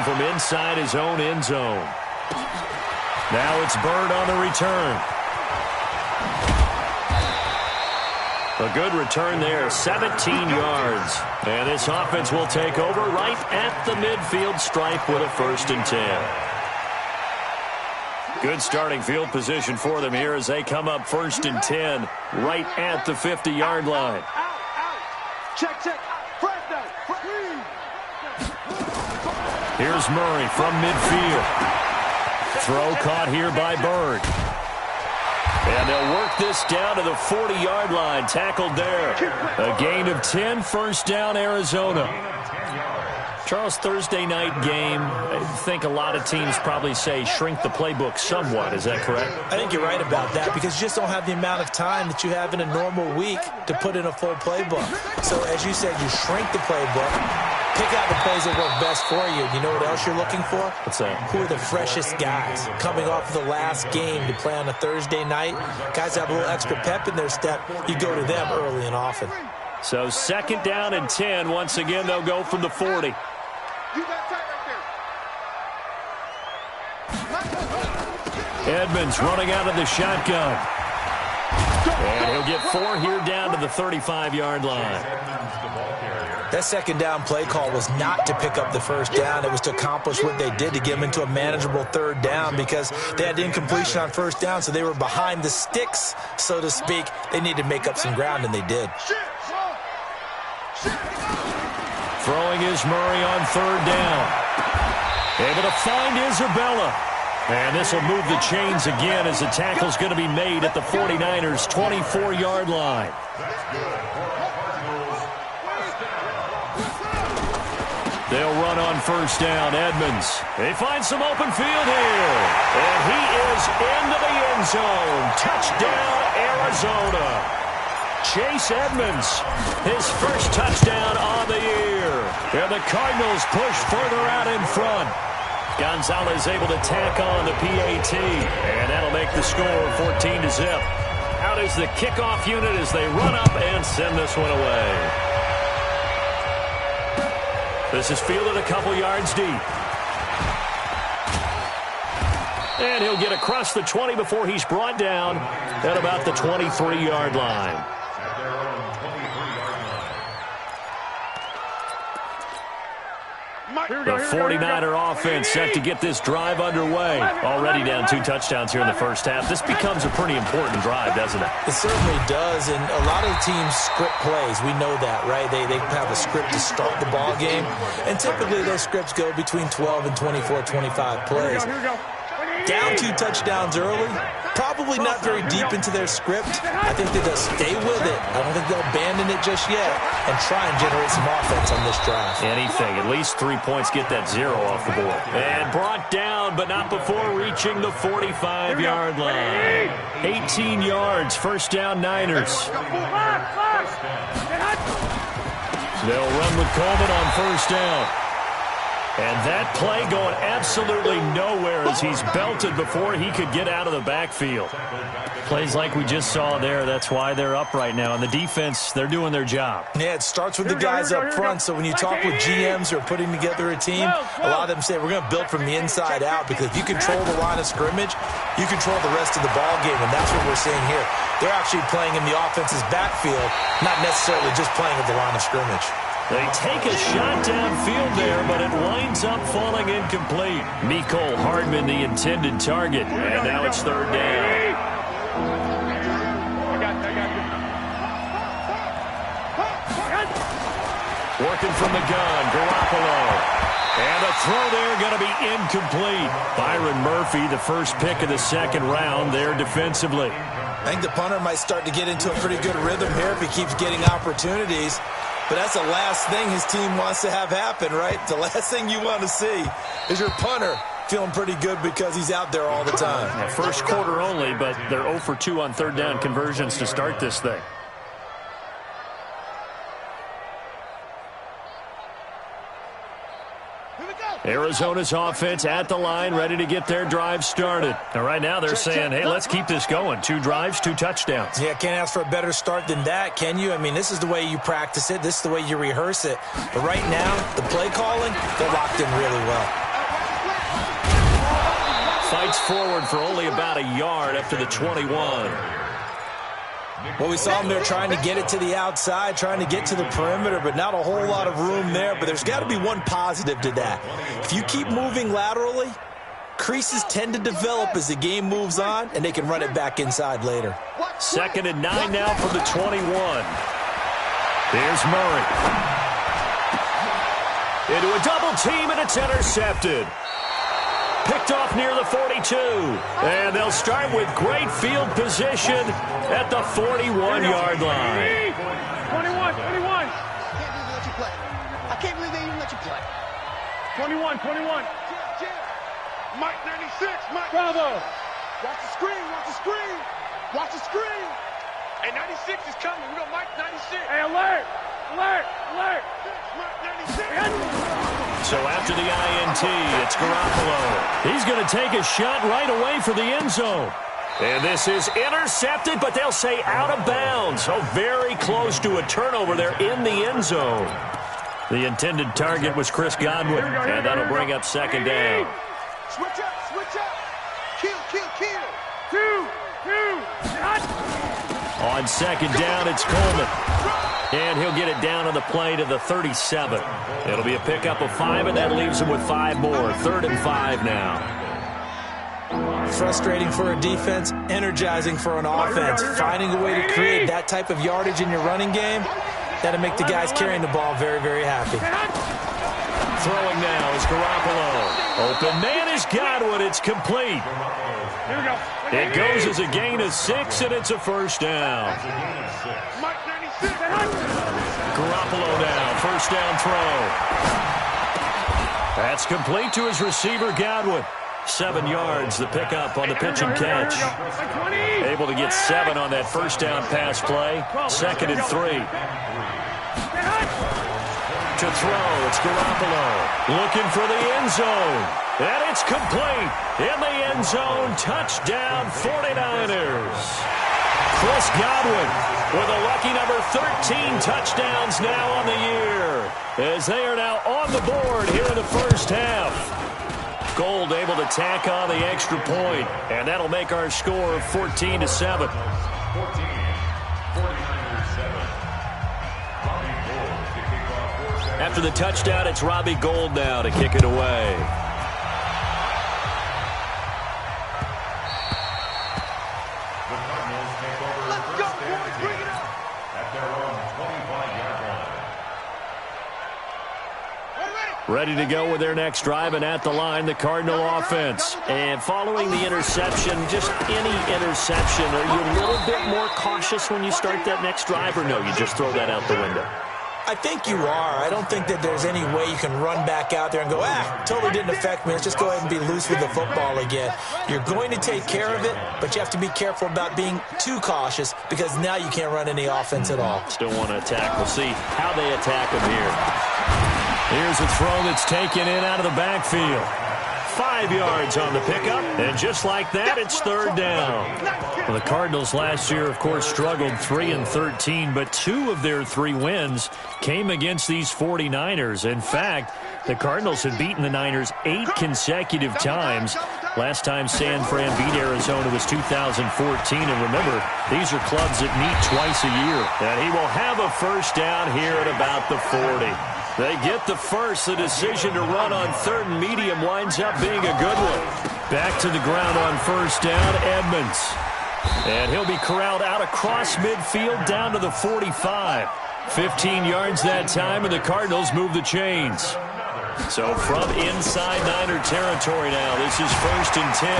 from inside his own end zone. Now it's Byrd on the return. A good return there, 17 yards. And this offense will take over right at the midfield stripe with a 1st and 10. Good starting field position for them here as they come up 1st and 10 right at the 50-yard line. Check. Here's Murray from midfield. Throw caught here by Byrd. And they'll work this down to the 40-yard line, tackled there. A gain of 10, 1st down, Arizona. Charles, Thursday night game, I think a lot of teams probably say shrink the playbook somewhat. Is that correct? I think you're right about that because you just don't have the amount of time that you have in a normal week to put in a full playbook. So as you said, you shrink the playbook, pick out the plays that work best for you. You know what else you're looking for? What's that? Who are the freshest guys coming off of the last game to play on a Thursday night? Guys have a little extra pep in their step. You go to them early and often. So 2nd down and 10. Once again, they'll go from the 40. Edmonds running out of the shotgun. And he'll get 4 here down to the 35-yard line. That 2nd down play call was not to pick up the 1st down. It was to accomplish what they did to get them into a manageable 3rd down because they had incompletion on 1st down, so they were behind the sticks, so to speak. They needed to make up some ground, and they did. Throwing is Murray on 3rd down. Able to find Isabella. And this will move the chains again as the tackle's going to be made at the 49ers' 24-yard line. They'll run on 1st down. Edmonds. They find some open field here. And he is into the end zone. Touchdown, Arizona. Chase Edmonds, his 1st touchdown on the year. And the Cardinals push further out in front. Gonzalez able to tack on the PAT. And that'll make the score 14-0. Out is the kickoff unit as they run up and send this one away. This is fielded a couple yards deep. And he'll get across the 20 before he's brought down at about the 23-yard line. The 49er offense set to get this drive underway. Already down 2 touchdowns here in the 1st half. This becomes a pretty important drive, doesn't it? It certainly does, and a lot of the teams script plays. We know that, right? They have a script to start the ball game, and typically those scripts go between 12 and 24, 25 plays. Down 2 touchdowns early, probably not very deep into their script. I think that they'll stay with it. I don't think they'll abandon it just yet and try and generate some offense on this drive. Anything, at least 3 points, get that 0 off the board. And brought down, but not before reaching the 45-yard line. 18 yards, 1st down Niners. They'll run with Coleman on 1st down. And that play going absolutely nowhere as he's belted before he could get out of the backfield. Plays like we just saw there. That's why they're up right now. And the defense, they're doing their job. Yeah, it starts with the guys up front. So when you talk with GMs who are putting together a team, a lot of them say we're going to build from the inside out because if you control the line of scrimmage, you control the rest of the ball game. And that's what we're seeing here. They're actually playing in the offense's backfield, not necessarily just playing at the line of scrimmage. They take a shot downfield there, but it winds up falling incomplete. Mecole Hardman, the intended target. And now it's 3rd down. Working from the gun, Garoppolo. And the throw there going to be incomplete. Byron Murphy, the 1st pick of the 2nd round there defensively. I think the punter might start to get into a pretty good rhythm here if he keeps getting opportunities. But that's the last thing his team wants to have happen, right? The last thing you want to see is your punter feeling pretty good because he's out there all the time. Yeah, 1st quarter only, but they're 0 for 2 on 3rd down conversions to start this thing. Arizona's offense at the line, ready to get their drive started. And right now they're saying, hey, let's keep this going. 2 drives, 2 touchdowns. Yeah, can't ask for a better start than that, can you? I mean, this is the way you practice it. This is the way you rehearse it. But right now, the play calling, they're locked in really well. fights forward for only about a yard up to the 21. Well, we saw him there trying to get it to the outside, trying to get to the perimeter, but not a whole lot of room there. But there's got to be one positive to that. If you keep moving laterally, creases tend to develop as the game moves on, and they can run it back inside later. 2nd and 9 now from the 21. Here's Murray. Into a double team, and it's intercepted. Picked off near the 42. And they'll start with great field position at the 41-yard line. 21. I can't believe they even let you play. 21. Mike 96. Mike. Bravo. Watch the screen. Watch the screen. Hey, 96 is coming. We got Mike 96. Hey, alert. Mike 96. So after the INT, it's Garoppolo. He's going to take a shot right away for the end zone. And this is intercepted, but they'll say out of bounds. So very close to a turnover there in the end zone. The intended target was Chris Godwin, and that'll bring up 2nd down. Switch up. Kill. Two. On 2nd down, it's Coleman. And he'll get it down on the play to the 37. It'll be a pickup of 5, and that leaves him with 5 more. 3rd and 5 now. Frustrating for a defense, energizing for an offense. Finding a way to create that type of yardage in your running game, that'll make the guys carrying the ball very, very happy. Throwing now is Garoppolo. Open man is Godwin. It's complete. Here we go. It goes as a gain of 6, and it's a 1st down. Mike 96. Garoppolo now, 1st down throw. That's complete to his receiver, Godwin. 7 yards, the pickup on the pitch and catch. Able to get 7 on that 1st down pass play. 2nd and 3. To throw, it's Garoppolo. Looking for the end zone. And it's complete. In the end zone, touchdown 49ers. Chris Godwin with a lucky number 13 touchdowns now on the year, as they are now on the board here in the 1st half. Gold able to tack on the extra point, and that'll make our score 14-7. After the touchdown, it's Robbie Gould now to kick it away. Ready to go with their next drive, and at the line, the Cardinal offense. And following the interception, just any interception, are you a little bit more cautious when you start that next drive, or no, you just throw that out the window? I think you are. I don't think that there's any way you can run back out there and go, totally didn't affect me. Let's just go ahead and be loose with the football again. You're going to take care of it, but you have to be careful about being too cautious, because now you can't run any offense at all. Still want to attack. We'll see how they attack them here. Here's a throw that's taken in out of the backfield. 5 yards on the pickup, and just like that, it's 3rd down. Well, the Cardinals last year, of course, struggled 3-13, but 2 of their 3 wins came against these 49ers. In fact, the Cardinals had beaten the Niners 8 consecutive times. Last time San Fran beat Arizona was 2014, and remember, these are clubs that meet twice a year. And he will have a 1st down here at about the 40. They get the first. The decision to run on 3rd and medium winds up being a good one. Back to the ground on 1st down, Edmonds. And he'll be corralled out across midfield down to the 45. 15 yards that time, and the Cardinals move the chains. So from inside Niner territory now, this is 1st and 10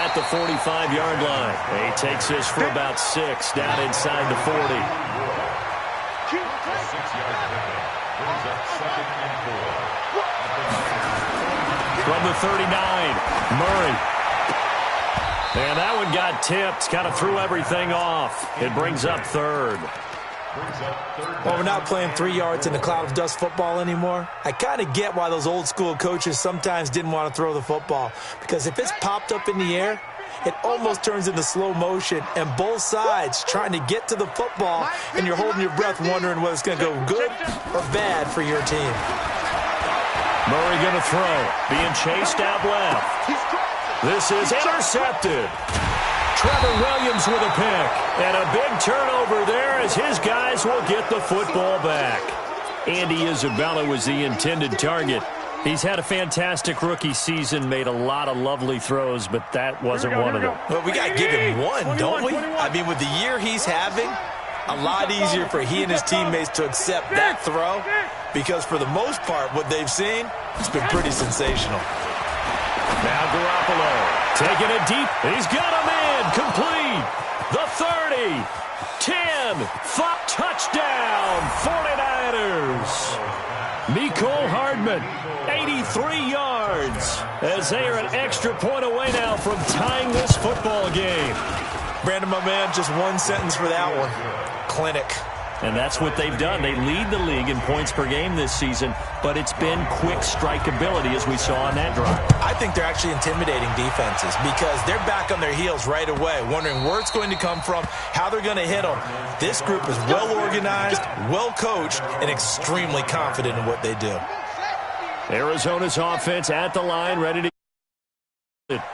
at the 45-yard line. He takes this for about 6 down inside the 40. From the 39, Murray. And that one got tipped, kind of threw everything off. It brings up 3rd. Well, we're not playing 3 yards in the cloud of dust football anymore. I kind of get why those old school coaches sometimes didn't want to throw the football, because if it's popped up in the air, it almost turns into slow motion, and both sides trying to get to the football, and you're holding your breath wondering whether it's going to go good or bad for your team. Murray going to throw, being chased out left. This is intercepted. Trevor Williams with a pick. And a big turnover there as his guys will get the football back. Andy Isabella was the intended target. He's had a fantastic rookie season, made a lot of lovely throws, but that wasn't one of them. Well, we got to give him one, don't we? I mean, with the year he's having, a lot easier for he and his teammates to accept that throw because for the most part, what they've seen, it's been pretty sensational. Now Garoppolo taking it deep. He's got him in. Complete. The 30. 10. 5. Touchdown. 49ers. Mecole Hardman, 83 yards, as they are an extra point away now from tying this football game. Brandon, my man, just one sentence for that one. Clinic. And that's what they've done. They lead the league in points per game this season, but it's been quick strikeability as we saw on that drive. I think they're actually intimidating defenses because they're back on their heels right away, wondering where it's going to come from, how they're going to hit them. This group is well organized, well coached, and extremely confident in what they do. Arizona's offense at the line, ready to...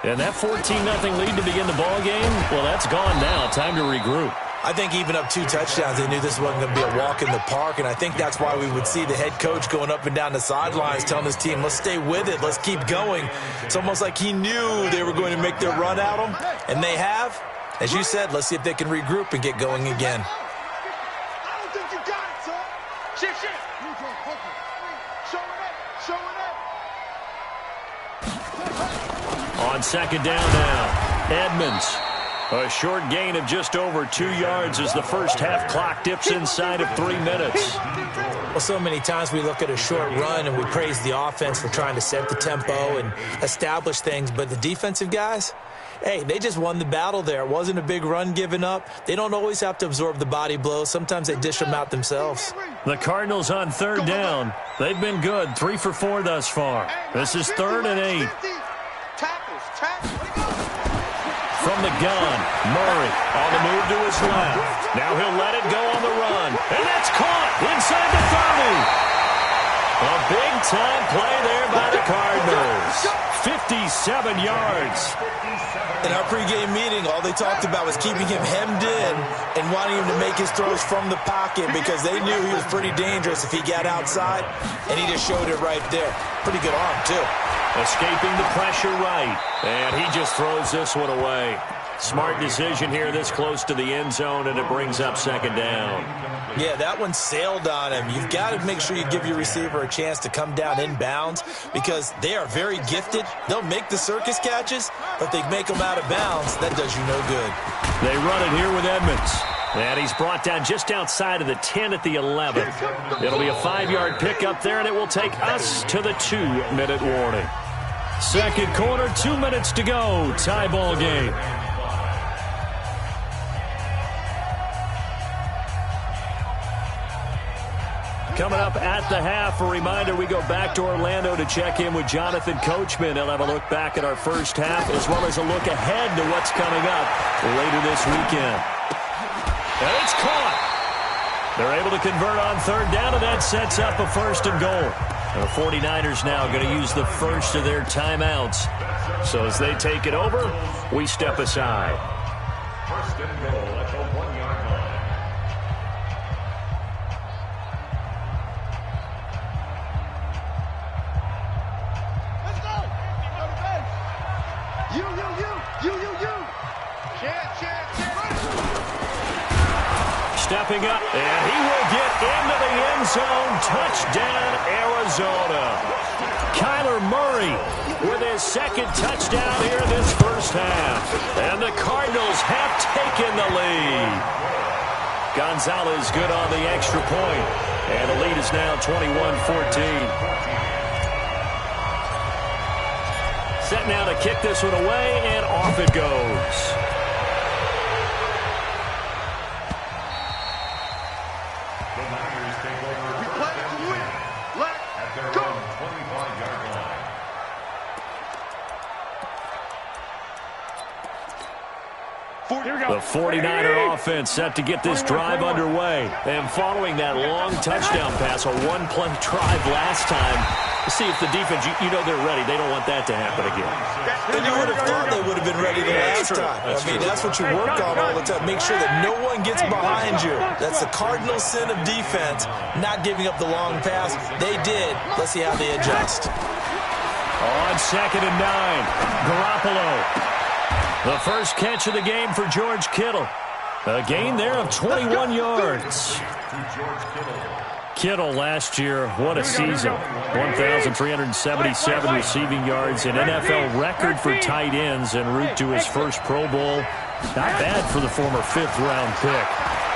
And that 14-0 lead to begin the ball game, well, that's gone now. Time to regroup. I think even up 2 touchdowns, they knew this wasn't going to be a walk in the park, and I think that's why we would see the head coach going up and down the sidelines telling his team, let's stay with it, let's keep going. It's almost like he knew they were going to make their run at him, and they have. As you said, let's see if they can regroup and get going again. I don't think you got it, son. Shit. Showing it. On second down now, Edmonds. A short gain of just over 2 yards as the first half clock dips inside of 3 minutes. Well, so many times we look at a short run and we praise the offense for trying to set the tempo and establish things, but the defensive guys, hey, they just won the battle there. It wasn't a big run given up. They don't always have to absorb the body blows. Sometimes they dish them out themselves. The Cardinals on third down. They've been good, 3 for 4 thus far. This is 3rd and 8. Tackles. From the gun, Murray on the move to his left. Now he'll let it go on the run. And that's caught inside the 30. A big-time play there by the Cardinals. 57 yards. In our pregame meeting, all they talked about was keeping him hemmed in and wanting him to make his throws from the pocket because they knew he was pretty dangerous if he got outside, and he just showed it right there. Pretty good arm, too. Escaping the pressure right. And he just throws this one away. Smart decision here this close to the end zone, and it brings up second down. Yeah, that one sailed on him. You've got to make sure you give your receiver a chance to come down inbounds because they are very gifted. They'll make the circus catches, but they make them out of bounds. That does you no good. They run it here with Edmonds. And he's brought down just outside of the 10 at the 11. It'll be a 5-yard pickup there, and it will take us to the 2-minute warning. Second quarter, 2 minutes to go. Tie ball game. Coming up at the half, a reminder, we go back to Orlando to check in with Jonathan Coachman. He'll have a look back at our first half as well as a look ahead to what's coming up later this weekend. And it's caught. They're able to convert on third down, and that sets up a 1st and goal. The 49ers now going to use the first of their timeouts. So as they take it over, we step aside. 1st and goal at the 1-yard line. Let's go. Go to base. You. Chance. Stepping up, and he will get into the end zone. Touchdown, Arizona. Kyler Murray with his second touchdown here in this first half. And the Cardinals have taken the lead. Gonzalez good on the extra point. And the lead is now 21-14. Set now to kick this one away, and off it goes. The 49er offense set to get this drive underway. And following that long touchdown pass, a one-play drive last time, See if the defense, you know they're ready. They don't want that to happen again. And you would have thought they would have been ready the last time. That's what you work on all the time. Make sure that no one gets behind you. That's the cardinal sin of defense, not giving up the long pass. They did. Let's see how they adjust. On 2nd and 9, Garoppolo. The first catch of the game for George Kittle. A gain there of 21 yards. Kittle last year, what a season. 1,377 receiving yards, an NFL record for tight ends en route to his first Pro Bowl. Not bad for the former 5th-round pick.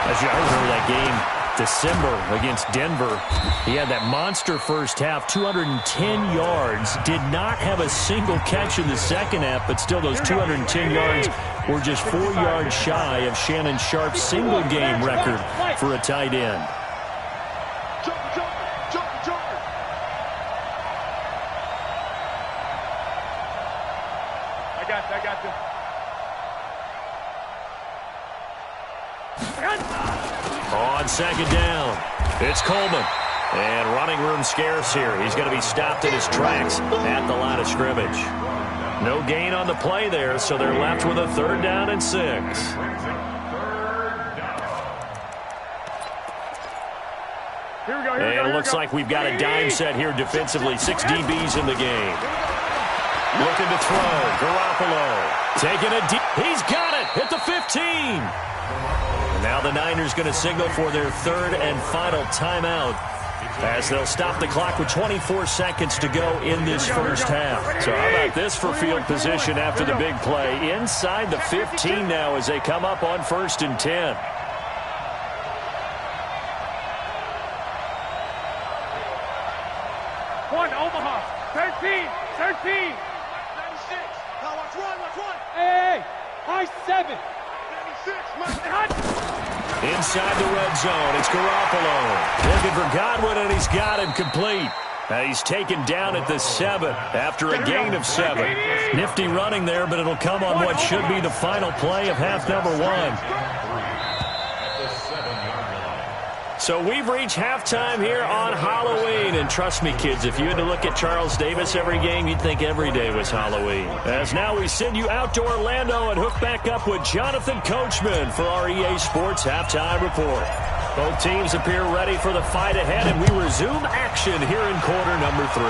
As you remember that game, December against Denver, he had that monster first half, 210 yards. Did not have a single catch in the second half, but still those 210 yards were just 4 yards shy of Shannon Sharpe's single-game record for a tight end. On 2nd down, it's Coleman. And running room scarce here. He's going to be stopped in his tracks at the line of scrimmage. No gain on the play there, so they're left with a 3rd down and 6. And it looks like we've got a dime set here defensively. 6 DBs in the game. Looking to throw. Garoppolo taking a deep. He's got it at the 15. And now the Niners going to signal for their 3rd and final timeout as they'll stop the clock with 24 seconds to go in this first half. So how about this for field position after the big play? Inside the 15 now as they come up on 1st and 10. Omaha, 13. 96. Now watch one. Hey, high 7. 96. Inside the red zone, it's Garoppolo. Looking for Godwin, and he's got him complete. He's taken down at the 7 after a gain of 7. Nifty running there, but it'll come on what should be the final play of half number 1. So we've reached halftime here on Halloween. And trust me, kids, if you had to look at Charles Davis every game, you'd think every day was Halloween. As now we send you out to Orlando and hook back up with Jonathan Coachman for our EA Sports Halftime Report. Both teams appear ready for the fight ahead, and we resume action here in quarter number 3.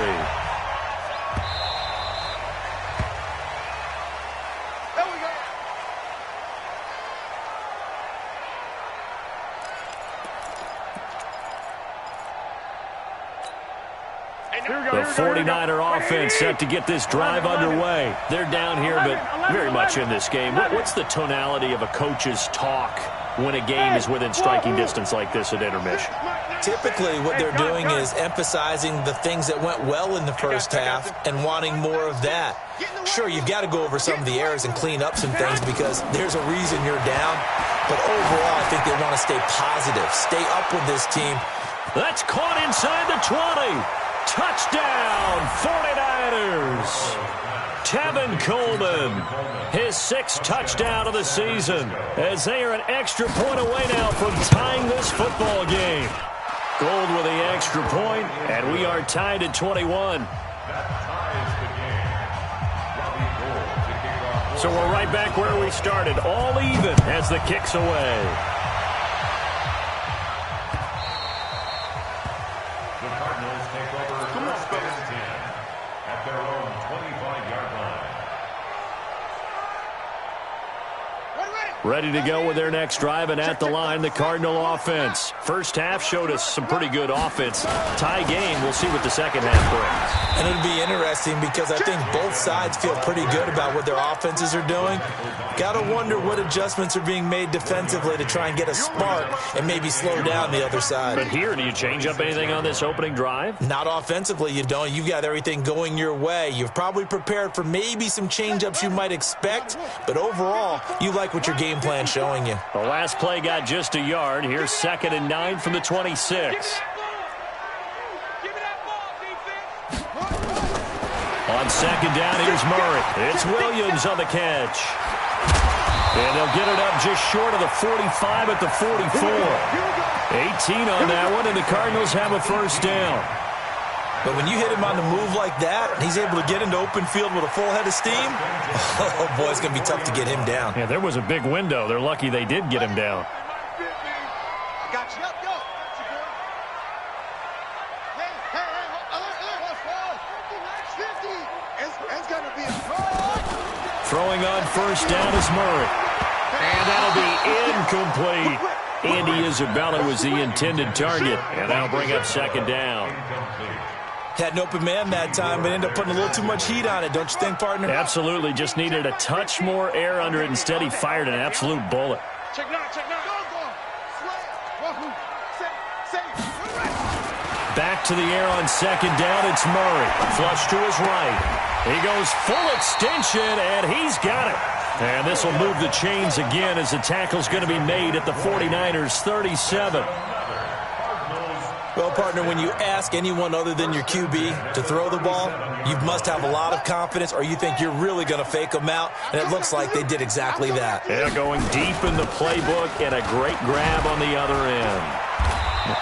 The 49er offense set to get this drive underway. They're down here, but very much in this game. What's the tonality of a coach's talk when a game is within striking distance like this at intermission? Typically, what they're doing is emphasizing the things that went well in the first half and wanting more of that. Sure, you've got to go over some of the errors and clean up some things because there's a reason you're down. But overall, I think they want to stay positive, stay up with this team. That's caught inside the 20. Touchdown, 49ers. Tevin Coleman, his 6th touchdown of the season, as they are an extra point away now from tying this football game. Gold with the extra point, and we are tied at 21. So we're right back where we started, all even as the kick's away. Ready to go with their next drive, and at the line, the Cardinal offense. First half showed us some pretty good offense. Tie game, we'll see what the second half brings. And it'll be interesting because I think both sides feel pretty good about what their offenses are doing. Got to wonder what adjustments are being made defensively to try and get a spark and maybe slow down the other side. But here, do you change up anything on this opening drive? Not offensively, you don't. You've got everything going your way. You've probably prepared for maybe some change-ups you might expect, but overall, you like what your game plan showing you. The last play got just a yard. Here's 2nd and 9 from the 26. On 2nd down, here's Murray. It's Williams on the catch. And they'll get it up just short of the 45 at the 44. 18 on that one, and the Cardinals have a first down. But when you hit him on the move like that, and he's able to get into open field with a full head of steam, oh, boy, it's going to be tough to get him down. Yeah, there was a big window. They're lucky they did get him down. Got you. It's going to be a Throwing on first down is Murray. And that'll be incomplete. Andy Isabella was the intended target. And that'll bring up second down. Had an open man that time, but ended up putting a little too much heat on it, don't you think, partner? Absolutely. Just needed a touch more air under it. Instead, he fired an absolute bullet. Check nine. Back to the air on second down. It's Murray. Flush to his right. He goes full extension, and he's got it. And this will move the chains again as the tackle's going to be made at the 49ers' 37. Well, partner, when you ask anyone other than your QB to throw the ball, you must have a lot of confidence, or you think you're really going to fake them out, and it looks like they did exactly that. Yeah, going deep in the playbook and a great grab on the other end.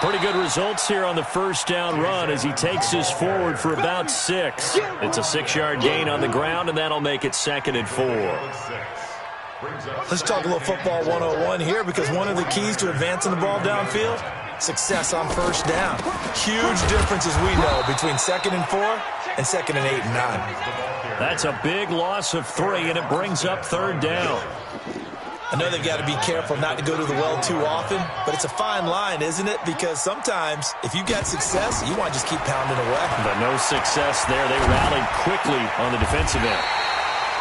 Pretty good results here on the first down run as he takes us forward for about 6. It's a 6-yard gain on the ground, and that'll make it 2nd and 4. Let's talk a little football 101 here, because one of the keys to advancing the ball downfield, success on first down. Huge difference, as we know, between 2nd and 4 and 2nd and 8 and 9. That's a big loss of 3, and it brings up 3rd down. I know they've got to be careful not to go to the well too often, but it's a fine line, isn't it? Because sometimes, if you get success, you want to just keep pounding away. But no success there. They rallied quickly on the defensive end.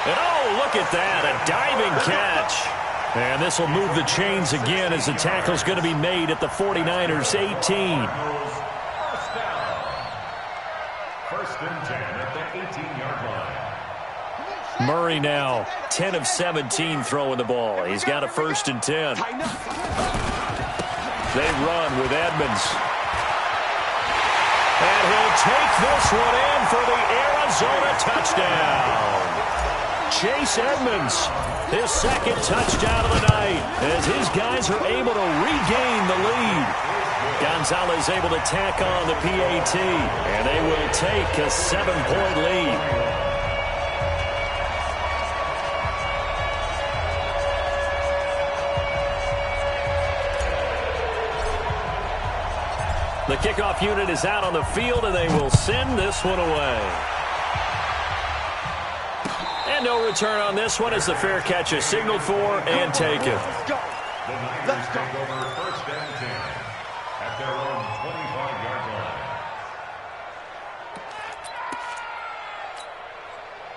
And oh, look at that, a diving catch. And this will move the chains again as the tackle's going to be made at the 49ers' 18. First and 10 at the 18-yard line. Murray now 10 of 17 throwing the ball. He's got a 1st and 10. They run with Edmonds. And he'll take this one in for the Arizona touchdown. Chase Edmonds, his 2nd touchdown of the night, as his guys are able to regain the lead. Gonzalez able to tack on the PAT, and they will take a 7-point lead. The kickoff unit is out on the field, and they will send this one away. And no return on this one as the fair catch is signaled for and taken. Let's go. Take over first and 10 at their own 25-yard line.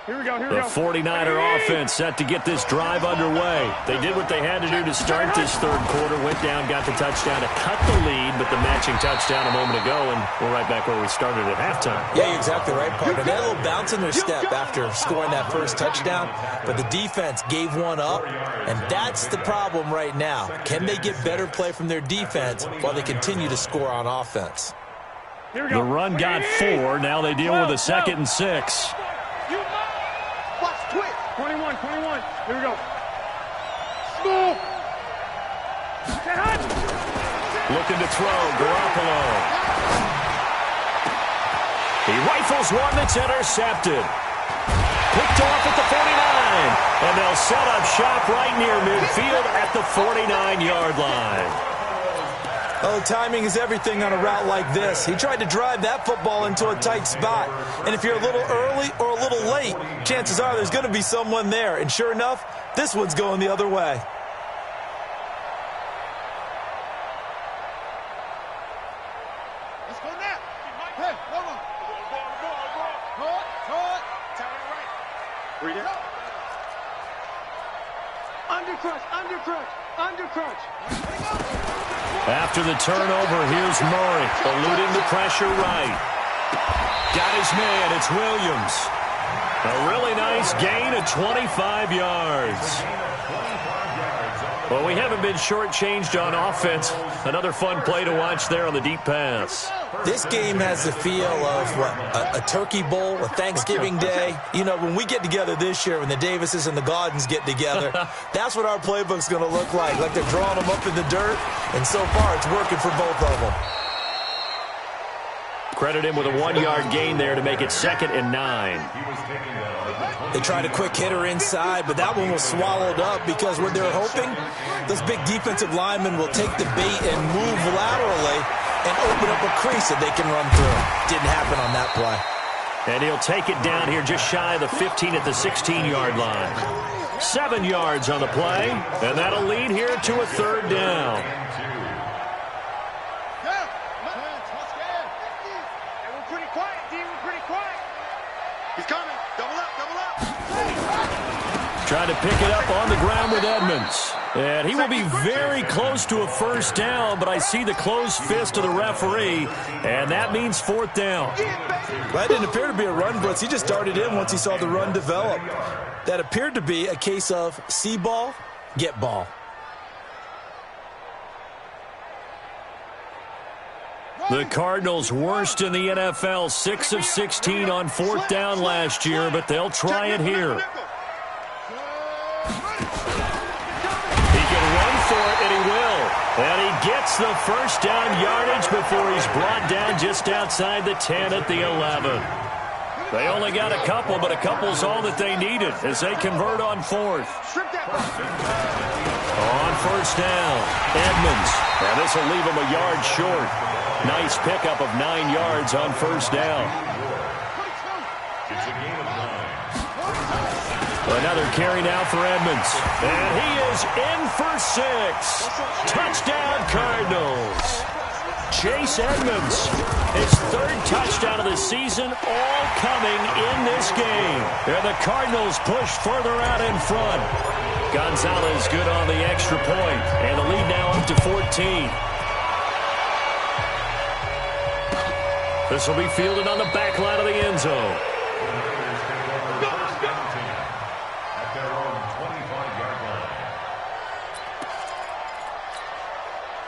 Here we go. The 49er offense set to get this drive underway. They did what they had to do to start this 3rd quarter. Went down, got the touchdown to cut the lead, but the matching touchdown a moment ago, and we're right back where we started at halftime. Yeah, you're exactly right, partner. They had a little bounce in their step after scoring that first touchdown, but the defense gave one up, and that's the problem right now. Can they get better play from their defense while they continue to score on offense? The run got 4. Now they deal with a 2nd and 6. 21. Here we go. Smooth. Looking to throw, Garoppolo. He rifles one that's intercepted. Picked off at the 49. And they'll set up shop right near midfield at the 49-yard line. Oh, timing is everything on a route like this. He tried to drive that football into a tight spot. And if you're a little early or a little late, chances are there's going to be someone there. And sure enough, this one's going the other way. Let's go now. Hey, one more. Hold. Tell it right. Read it. Undercrunch. After the turnover, here's Murray, eluding the pressure right. Got his man, it's Williams. A really nice gain of 25 yards. Well, we haven't been shortchanged on offense. Another fun play to watch there on the deep pass. This game has the feel of a turkey bowl, a Thanksgiving day. You know, when we get together this year, when the Davises and the Gaudens get together, that's what our playbook's going to look like. Like they're drawing them up in the dirt, and so far it's working for both of them. Credit him with a 1-yard gain there to make it 2nd and 9. They tried a quick hitter inside, but that one was swallowed up because what they're hoping, those big defensive linemen will take the bait and move laterally and open up a crease that they can run through. Didn't happen on that play. And he'll take it down here just shy of the 15 at the 16-yard line. 7 yards on the play, and that'll lead here to a 3rd down. We're pretty quiet, D. We're pretty quiet. He's coming. Double up, double up. Trying to pick it up on the ground with Edmonds. And he will be very close to a 1st down, but I see the closed fist of the referee, and that means 4th down. That didn't appear to be a run blitz. He just darted in once he saw the run develop. That appeared to be a case of see ball, get ball. The Cardinals worst in the NFL, 6 of 16 on 4th down last year, but they'll try it here. He can run for it, and he will. And he gets the 1st down yardage before he's brought down just outside the 10 at the 11. They only got a couple, but a couple's all that they needed as they convert on 4th. On 1st down, Edmonds. And this will leave him a yard short. Nice pickup of 9 yards on 1st down. Another carry now for Edmonds. And he is in for 6. Touchdown, Cardinals. Chase Edmonds, his 3rd touchdown of the season, all coming in this game. And the Cardinals push further out in front. Gonzalez good on the extra point, and the lead now up to 14. This will be fielded on the back line of the end zone.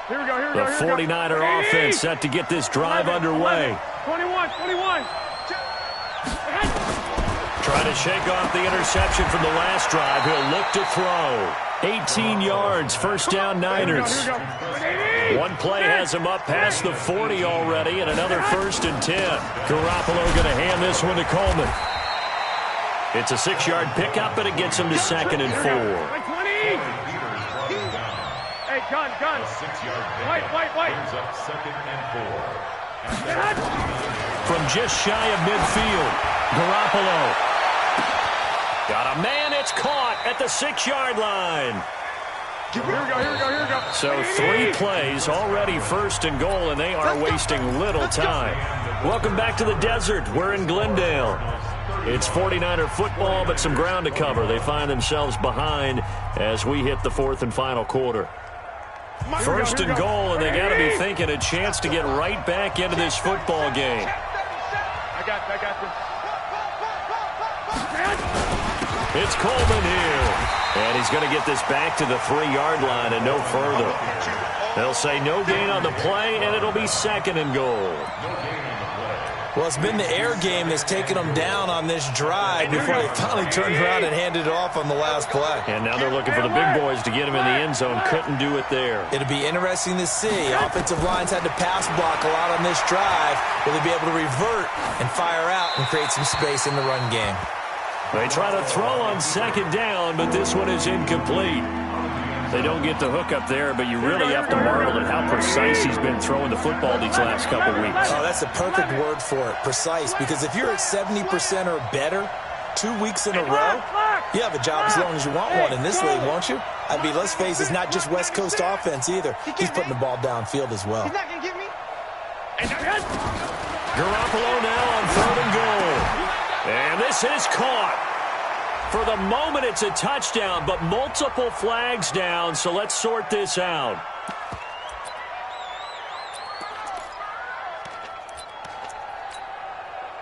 The 49er offense set to get this drive underway. 21. Trying to shake off the interception from the last drive. He'll look to throw. 18 yards, 1st down Niners. One play has him up past the 40 already, and another 1st and 10. Garoppolo going to hand this one to Coleman. It's a 6-yard pickup, and it gets him to 2nd and 4. Hey, gun. White. Up 2nd and 4. From just shy of midfield, Garoppolo. Got a man, it's caught at the 6-yard line. Here we go. So 3 plays, already 1st and goal, and they are wasting little time. Welcome back to the desert. We're in Glendale. It's 49er football, but some ground to cover. They find themselves behind as we hit the 4th and final quarter. 1st and goal, and they got to be thinking a chance to get right back into this football game. I got this. It's Coleman here. And he's going to get this back to the 3-yard line and no further. They'll say no gain on the play, and it'll be 2nd and goal. Well, it's been the air game that's taken them down on this drive before they finally turned around and handed it off on the last play. And now they're looking for the big boys to get him in the end zone. Couldn't do it there. It'll be interesting to see. Offensive lines had to pass block a lot on this drive. Will they be able to revert and fire out and create some space in the run game? They try to throw on 2nd down, but this one is incomplete. They don't get the hook up there, but you really have to marvel at how precise he's been throwing the football these last couple weeks. Oh, that's a perfect word for it, precise, because if you're at 70% or better 2 weeks in a row, you have a job as long as you want one in this league, won't you? I mean, let's face it, it's not just West Coast offense either. He's putting the ball downfield as well. He's not going to get me. Garoppolo now on 3rd and goal. And this is caught. For the moment, it's a touchdown, but multiple flags down, so let's sort this out.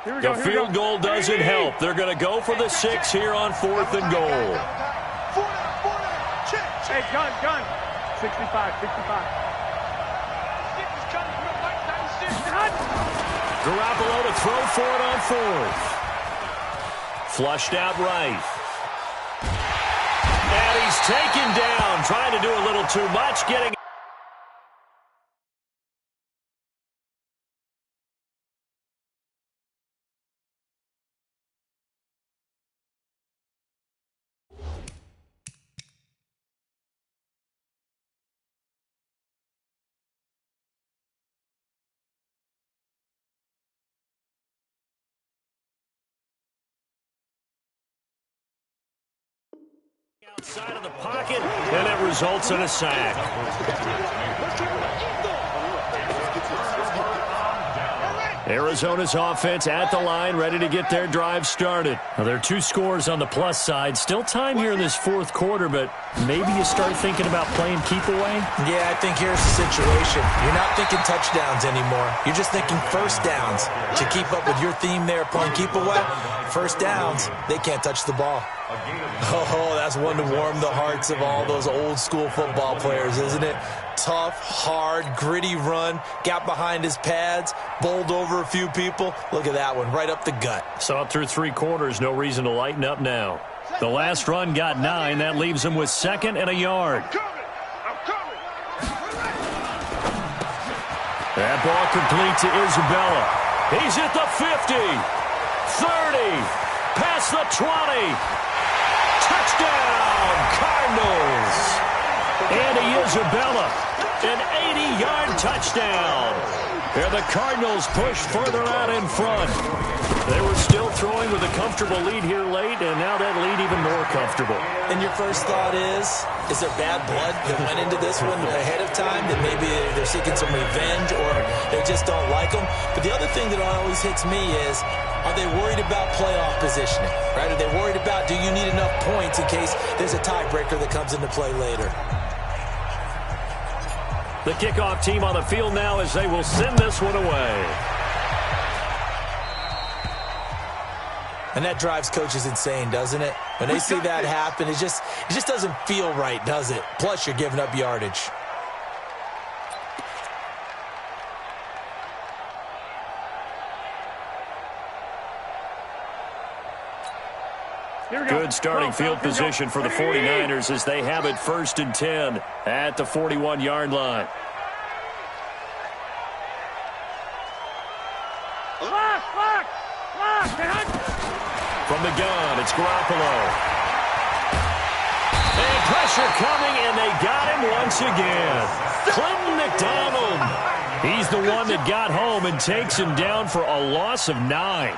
The field goal doesn't help. They're going to go for the 6 here on 4th and goal. Hey, gun. 65. Garoppolo to throw for it on 4th. Flushed out right. And he's taken down, trying to do a little too much, getting Side of the pocket, and it results in a sack. Arizona's offense at the line, ready to get their drive started. Now, there are 2 scores on the plus side. Still time here in this fourth quarter, but maybe you start thinking about playing keep away? Yeah, I think here's the situation. You're not thinking touchdowns anymore. You're just thinking first downs. To keep up with your theme there, playing keep away, first downs, they can't touch the ball. Oh, that's one to warm the hearts of all those old school football players, isn't it? Tough, hard, gritty run, got behind his pads, bowled over a few people. Look at that one, right up the gut. Saw it through 3 quarters, no reason to lighten up now. The last run got 9. That leaves him with 2nd and a yard. That ball complete to Isabella. He's at the 50, 30, past the 20. Touchdown, Cardinals. Andy Isabella, an 80-yard touchdown. And the Cardinals push further out in front. They were still throwing with a comfortable lead here late, and now that lead even more comfortable. And your first thought is there bad blood that went into this one ahead of time, that maybe they're seeking some revenge or they just don't like them? But the other thing that always hits me is, are they worried about playoff positioning? Right? Are they worried about, do you need enough points in case there's a tiebreaker that comes into play later? The kickoff team on the field now as they will send this one away. And that drives coaches insane, doesn't it? When they see that happen, it just doesn't feel right, does it? Plus, you're giving up yardage. Good starting field position for the 49ers as they have it 1st and 10 at the 41-yard line. From the gun, it's Garoppolo. And pressure coming, and they got him once again. Clinton McDonald. He's the one that got home and takes him down for a loss of 9.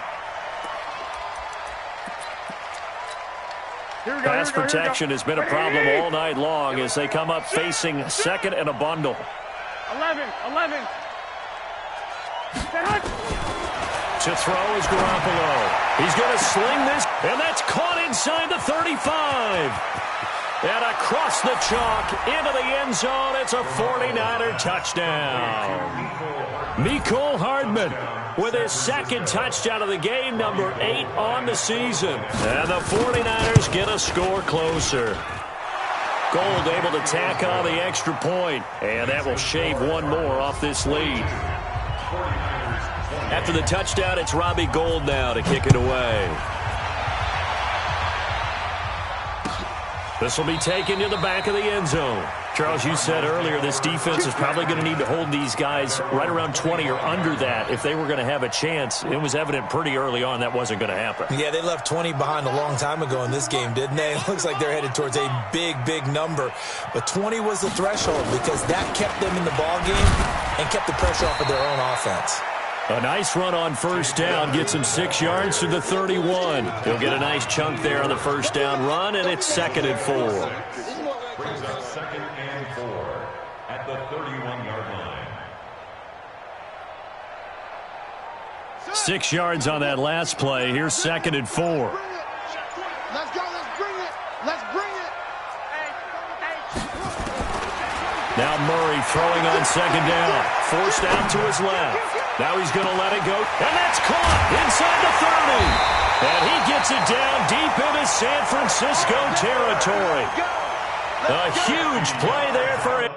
Pass protection has been a problem all night long as they come up facing 2nd and a bundle. 11. To throw is Garoppolo. He's going to sling this, and that's caught inside the 35. And across the chalk into the end zone, it's a 49er touchdown. Mecole Hardman with his 2nd touchdown of the game, number 8 on the season. And the 49ers get a score closer. Gold able to tack on the extra point, and that will shave one more off this lead. After the touchdown, it's Robbie Gould now to kick it away. This will be taken to the back of the end zone. Charles, you said earlier this defense is probably going to need to hold these guys right around 20 or under that if they were going to have a chance. It was evident pretty early on that wasn't going to happen. Yeah, they left 20 behind a long time ago in this game, didn't they? It looks like they're headed towards a big, big number. But 20 was the threshold because that kept them in the ball game and kept the pressure off of their own offense. A nice run on 1st down gets him 6 yards to the 31. He'll get a nice chunk there on the 1st down run, and it's 2nd and 4. Brings up 2nd and 4 at the 31-yard line. 6 yards on that last play. Here's 2nd and 4. Let's go. Let's bring it. Let's bring it. Now Murray throwing on 2nd down. Forced out to his left. Now he's going to let it go. And that's caught inside the 30. And he gets it down deep into San Francisco territory. A huge play there for him.